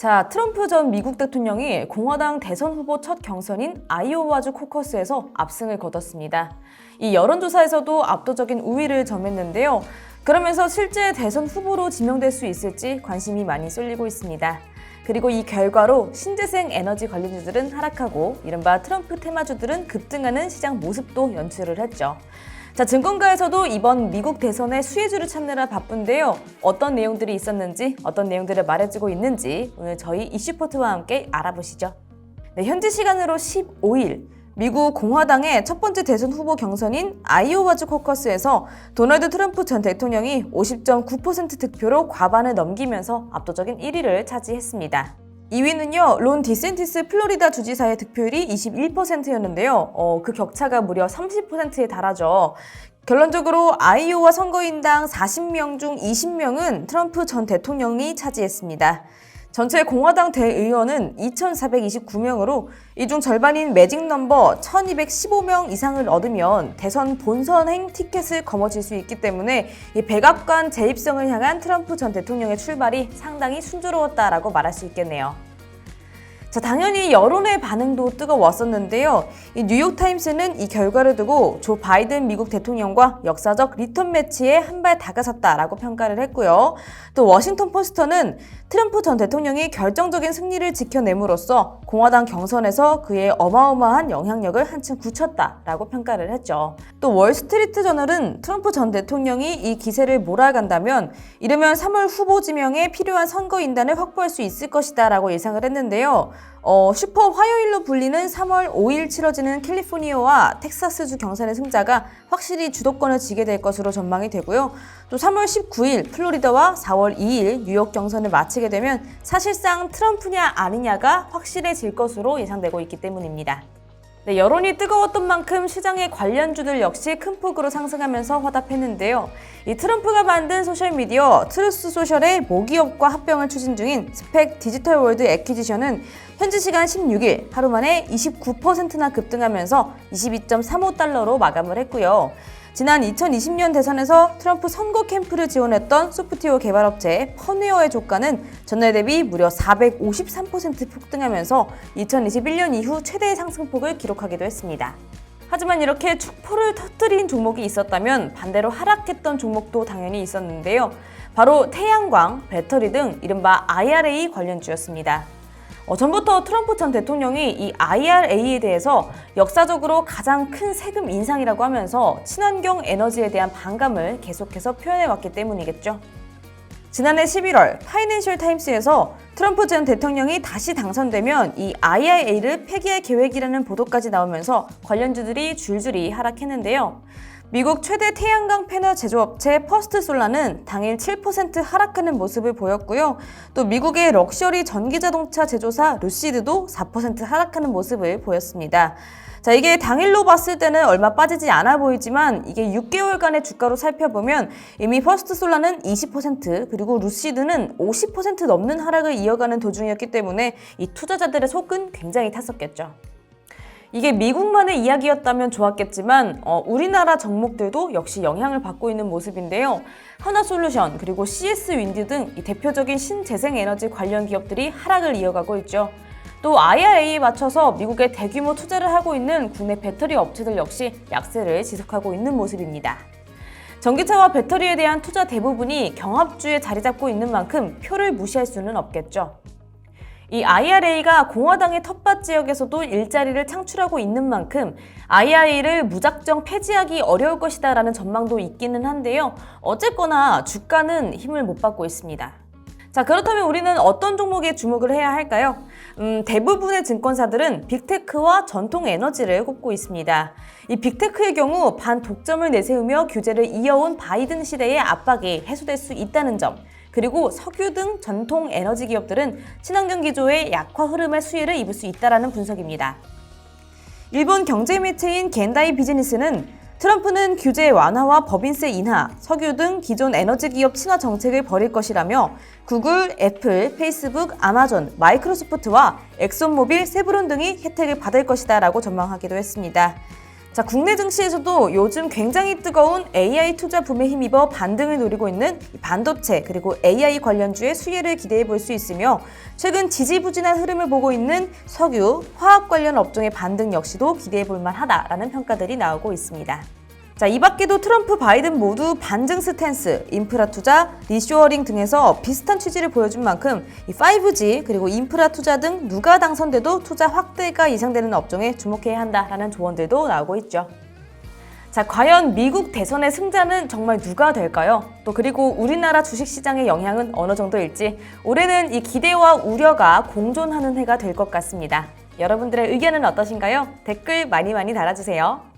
자, 트럼프 전 미국 대통령이 공화당 대선 후보 첫 경선인 아이오와주 코커스에서 압승을 거뒀습니다. 이 여론조사에서도 압도적인 우위를 점했는데요. 그러면서 실제 대선 후보로 지명될 수 있을지 관심이 많이 쏠리고 있습니다. 그리고 이 결과로 신재생 에너지 관련주들은 하락하고 이른바 트럼프 테마주들은 급등하는 시장 모습도 연출을 했죠. 자, 증권가에서도 이번 미국 대선의 수혜주를 찾느라 바쁜데요. 어떤 내용들이 있었는지, 어떤 내용들을 말해주고 있는지 오늘 저희 이슈포트와 함께 알아보시죠. 네, 현지 시간으로 15일 미국 공화당의 첫 번째 대선 후보 경선인 아이오와주 코커스에서 도널드 트럼프 전 대통령이 50.9% 득표로 과반을 넘기면서 압도적인 1위를 차지했습니다. 2위는요, 론 디센티스 플로리다 주지사의 득표율이 21%였는데요. 그 격차가 무려 30%에 달하죠. 결론적으로 아이오와 선거인당 40명 중 20명은 트럼프 전 대통령이 차지했습니다. 전체 공화당 대의원은 2,429명으로 이 중 절반인 매직 넘버 1,215명 이상을 얻으면 대선 본선행 티켓을 거머쥘 수 있기 때문에 이 백악관 재입성을 향한 트럼프 전 대통령의 출발이 상당히 순조로웠다라고 말할 수 있겠네요. 자, 당연히 여론의 반응도 뜨거웠었는데요. 이 뉴욕타임스는 이 결과를 두고 조 바이든 미국 대통령과 역사적 리턴 매치에 한 발 다가섰다라고 평가를 했고요. 또 워싱턴 포스터는 트럼프 전 대통령이 결정적인 승리를 지켜냄으로써 공화당 경선에서 그의 어마어마한 영향력을 한층 굳혔다라고 평가를 했죠. 또 월스트리트 저널은 트럼프 전 대통령이 이 기세를 몰아간다면 이르면 3월 후보 지명에 필요한 선거인단을 확보할 수 있을 것이다 라고 예상을 했는데요. 슈퍼 화요일로 불리는 3월 5일 치러지는 캘리포니아와 텍사스주 경선의 승자가 확실히 주도권을 쥐게 될 것으로 전망이 되고요. 또 3월 19일 플로리다와 4월 2일 뉴욕 경선을 마치게 되면 사실상 트럼프냐 아니냐가 확실해질 것으로 예상되고 있기 때문입니다. 네, 여론이 뜨거웠던 만큼 시장의 관련주들 역시 큰 폭으로 상승하면서 화답했는데요. 이 트럼프가 만든 소셜미디어 트루스 소셜의 모기업과 합병을 추진 중인 스펙 디지털 월드 애퀴지션은 현지 시간 16일 하루 만에 29%나 급등하면서 22.35달러로 마감을 했고요. 지난 2020년 대선에서 트럼프 선거 캠프를 지원했던 소프트웨어 개발업체 퍼웨어의 주가는 전날 대비 무려 453% 폭등하면서 2021년 이후 최대의 상승폭을 기록하기도 했습니다. 하지만 이렇게 축포를 터뜨린 종목이 있었다면 반대로 하락했던 종목도 당연히 있었는데요. 바로 태양광, 배터리 등 이른바 IRA 관련주였습니다. 전부터 트럼프 전 대통령이 이 IRA에 대해서 역사적으로 가장 큰 세금 인상이라고 하면서 친환경 에너지에 대한 반감을 계속해서 표현해왔기 때문이겠죠. 지난해 11월 파이낸셜 타임스에서 트럼프 전 대통령이 다시 당선되면 이 IRA를 폐기할 계획이라는 보도까지 나오면서 관련주들이 줄줄이 하락했는데요. 미국 최대 태양광 패널 제조업체 퍼스트솔라는 당일 7% 하락하는 모습을 보였고요. 또 미국의 럭셔리 전기자동차 제조사 루시드도 4% 하락하는 모습을 보였습니다. 자, 이게 당일로 봤을 때는 얼마 빠지지 않아 보이지만 이게 6개월간의 주가로 살펴보면 이미 퍼스트솔라는 20% 그리고 루시드는 50% 넘는 하락을 이어가는 도중이었기 때문에 이 투자자들의 속은 굉장히 탔었겠죠. 이게 미국만의 이야기였다면 좋았겠지만 우리나라 종목들도 역시 영향을 받고 있는 모습인데요. 하나솔루션 그리고 CS-윈드 등 이 대표적인 신재생에너지 관련 기업들이 하락을 이어가고 있죠. 또 IRA에 맞춰서 미국에 대규모 투자를 하고 있는 국내 배터리 업체들 역시 약세를 지속하고 있는 모습입니다. 전기차와 배터리에 대한 투자 대부분이 경합주에 자리 잡고 있는 만큼 표를 무시할 수는 없겠죠. 이 IRA가 공화당의 텃밭 지역에서도 일자리를 창출하고 있는 만큼 IRA를 무작정 폐지하기 어려울 것이다 라는 전망도 있기는 한데요. 어쨌거나 주가는 힘을 못 받고 있습니다. 자, 그렇다면 우리는 어떤 종목에 주목을 해야 할까요? 대부분의 증권사들은 빅테크와 전통 에너지를 꼽고 있습니다. 이 빅테크의 경우 반독점을 내세우며 규제를 이어온 바이든 시대의 압박이 해소될 수 있다는 점, 그리고 석유 등 전통 에너지 기업들은 친환경 기조의 약화 흐름의 수혜를 입을 수 있다는 분석입니다. 일본 경제 매체인 겐다이 비즈니스는 트럼프는 규제 완화와 법인세 인하, 석유 등 기존 에너지 기업 친화 정책을 벌일 것이라며 구글, 애플, 페이스북, 아마존, 마이크로소프트와 엑손모빌, 세브론 등이 혜택을 받을 것이다 라고 전망하기도 했습니다. 자, 국내 증시에서도 요즘 굉장히 뜨거운 AI 투자 붐에 힘입어 반등을 노리고 있는 반도체 그리고 AI 관련주의 수혜를 기대해 볼 수 있으며 최근 지지부진한 흐름을 보고 있는 석유, 화학 관련 업종의 반등 역시도 기대해 볼 만하다라는 평가들이 나오고 있습니다. 자, 이 밖에도 트럼프, 바이든 모두 반등 스탠스, 인프라 투자, 리쇼어링 등에서 비슷한 취지를 보여준 만큼 이 5G 그리고 인프라 투자 등 누가 당선돼도 투자 확대가 예상되는 업종에 주목해야 한다라는 조언들도 나오고 있죠. 자, 과연 미국 대선의 승자는 정말 누가 될까요? 또 그리고 우리나라 주식시장의 영향은 어느 정도일지 올해는 이 기대와 우려가 공존하는 해가 될 것 같습니다. 여러분들의 의견은 어떠신가요? 댓글 많이 달아주세요.